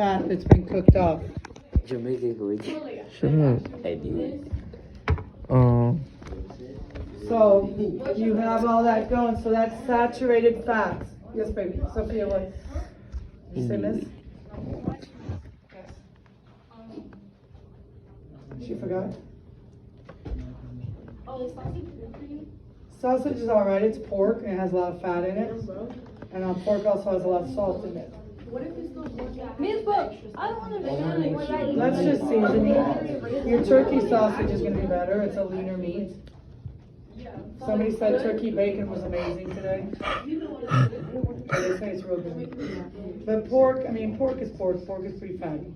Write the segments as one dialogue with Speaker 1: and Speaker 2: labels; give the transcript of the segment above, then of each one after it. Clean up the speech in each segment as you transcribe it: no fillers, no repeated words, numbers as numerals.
Speaker 1: fat that's been cooked off.
Speaker 2: Jamaica good.
Speaker 3: Shut up.
Speaker 2: I do.
Speaker 1: So you have all that going, so that's saturated fats. Yes, baby. Sophia, what? Did you say miss? Yes. She forgot. Sausage is alright, it's pork and it has a lot of fat in it. And pork also has a lot of salt in it.
Speaker 4: Miss Book, I don't want to make what I eat.
Speaker 1: Let's just season it. Your turkey sausage is going to be better, it's a leaner meat. Somebody said turkey bacon was amazing today. They say it's real good. But pork is pork. Pork is pretty fatty.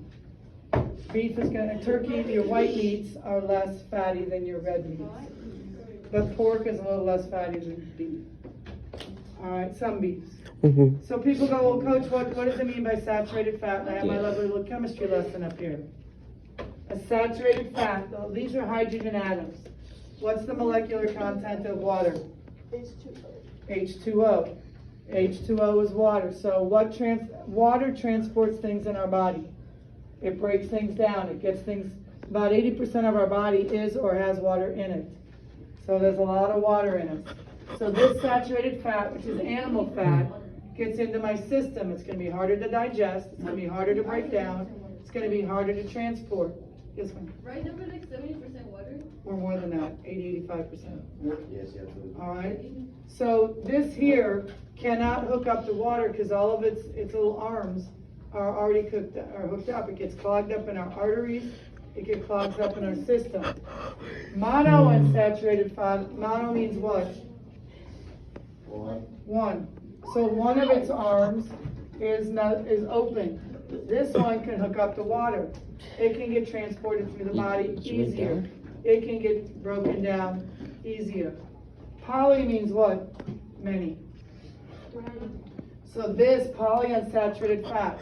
Speaker 1: Beef is turkey, your white meats are less fatty than your red meats. But pork is a little less fatty than beef. Alright, some beefs. So people go, well, Coach, what does it mean by saturated fat? And I have my lovely little chemistry lesson up here. A saturated fat, these are hydrogen atoms. What's the molecular content of water? H2O. H2O is water. So water transports things in our body. It breaks things down. It gets things, about 80% of our body is or has water in it. So there's a lot of water in it. So this saturated fat, which is animal fat, gets into my system. It's going to be harder to digest. It's going to be harder to break down. It's going to be harder to transport. Yes, ma'am.
Speaker 4: Right number, like 70% water?
Speaker 1: Or more than that, 80-85%.
Speaker 5: Yes,
Speaker 1: All right. So this here cannot hook up to water because all of its little arms are already hooked up. It gets clogged up in our arteries. It gets clogged up in our system. Monounsaturated fat. Mono means what? One. So one of its arms is open. This one can hook up to water. It can get transported through the body easier. It can get broken down easier. Poly means what? Many. So this polyunsaturated fat,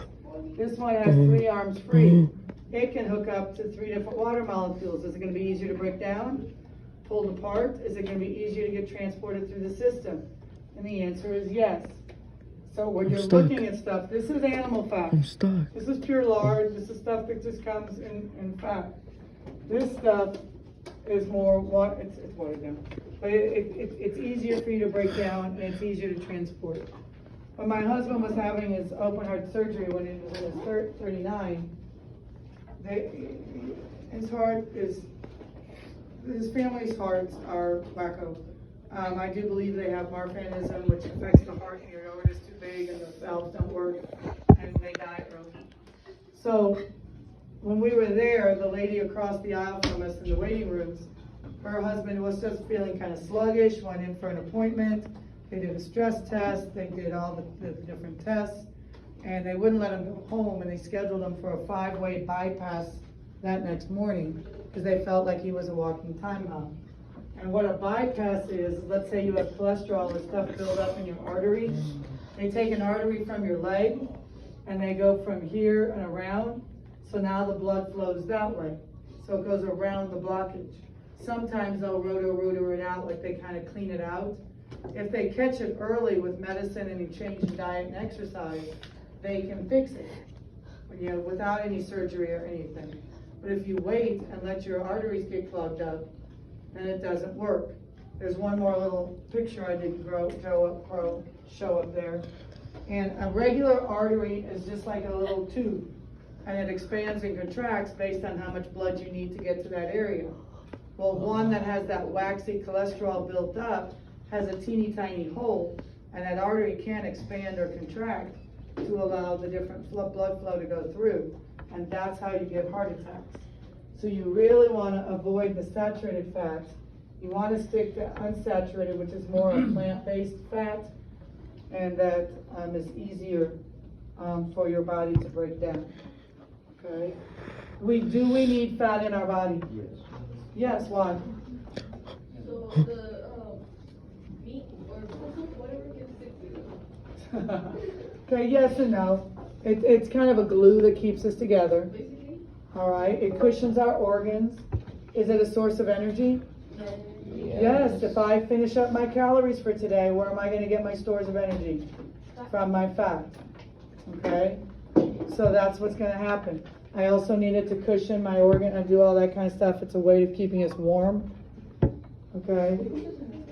Speaker 1: this one has 3 arms free. It can hook up to 3 different water molecules. Is it going to be easier to break down? Pulled apart? Is it going to be easier to get transported through the system? And the answer is yes. So when you're looking at stuff, this is animal fat.
Speaker 3: I'm stuck.
Speaker 1: This is pure lard. This is stuff that just comes in fat. This stuff is more it's watered down. But it's easier for you to break down and it's easier to transport. When my husband was having his open heart surgery when he was in his 39, his family's hearts are wacko. I do believe they have Marfanism, which affects the heart, and your aorta is too big and the valves don't work, and they die early. So when we were there, the lady across the aisle from us in the waiting rooms, her husband was just feeling kind of sluggish, went in for an appointment. They did a stress test, they did all the different tests, and they wouldn't let him go home, and they scheduled him for a 5-way bypass that next morning because they felt like he was a walking time bomb. And what a bypass is, let's say you have cholesterol or stuff built up in your artery. They take an artery from your leg and they go from here and around. So now the blood flows that way. So it goes around the blockage. Sometimes they'll roto-rooter it out, like they kind of clean it out. If they catch it early with medicine and you change the diet and exercise, they can fix it, without any surgery or anything. But if you wait and let your arteries get clogged up, then it doesn't work. There's one more little picture I didn't show up there. And a regular artery is just like a little tube, and it expands and contracts based on how much blood you need to get to that area. Well, one that has that waxy cholesterol built up has a teeny tiny hole, and that artery can't expand or contract to allow the different blood flow to go through. And that's how you get heart attacks. So you really want to avoid the saturated fats. You want to stick to unsaturated, which is more a plant-based fat, and that is easier for your body to break down. Okay. We need fat in our body?
Speaker 5: Yes.
Speaker 1: Yes. Why?
Speaker 4: So the meat or whatever gets sick to you.
Speaker 1: Okay. Yes and no. It's kind of a glue that keeps us together.
Speaker 4: Basically.
Speaker 1: All right. It cushions our organs. Is it a source of energy? Yes. If I finish up my calories for today, where am I going to get my stores of energy? From my fat. Okay. So that's what's gonna happen. I also needed to cushion my organ and do all that kind of stuff. It's a way of keeping us warm. Okay?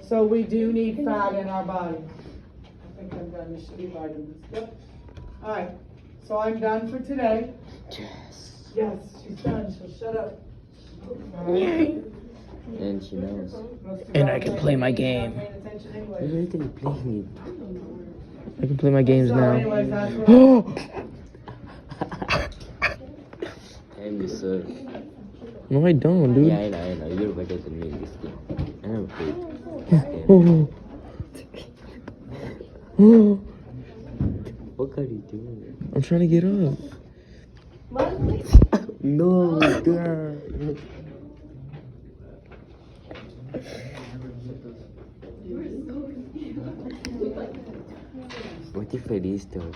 Speaker 1: So we do need fat in our body. I think I'm done. This should be vitamins. Yep. All right. So I'm done for today.
Speaker 2: Yes.
Speaker 1: Yes, she's done. She'll shut up. All right.
Speaker 2: And she knows.
Speaker 1: Most of
Speaker 3: And
Speaker 1: y'all
Speaker 3: I can
Speaker 1: paying-
Speaker 3: play my
Speaker 1: not
Speaker 3: game.
Speaker 1: paying attention
Speaker 2: You're
Speaker 1: anyway.
Speaker 2: already playing
Speaker 3: I can play my games
Speaker 1: So
Speaker 3: now.
Speaker 1: anyways, that's what
Speaker 3: Oh!
Speaker 2: it. Hey, mister.
Speaker 3: No, I don't, dude.
Speaker 2: Yeah, I know. You're better than me in this game. I never played this game.
Speaker 3: Oh.
Speaker 2: What are you doing?
Speaker 3: I'm trying to get up.
Speaker 2: No, God. What if I restart?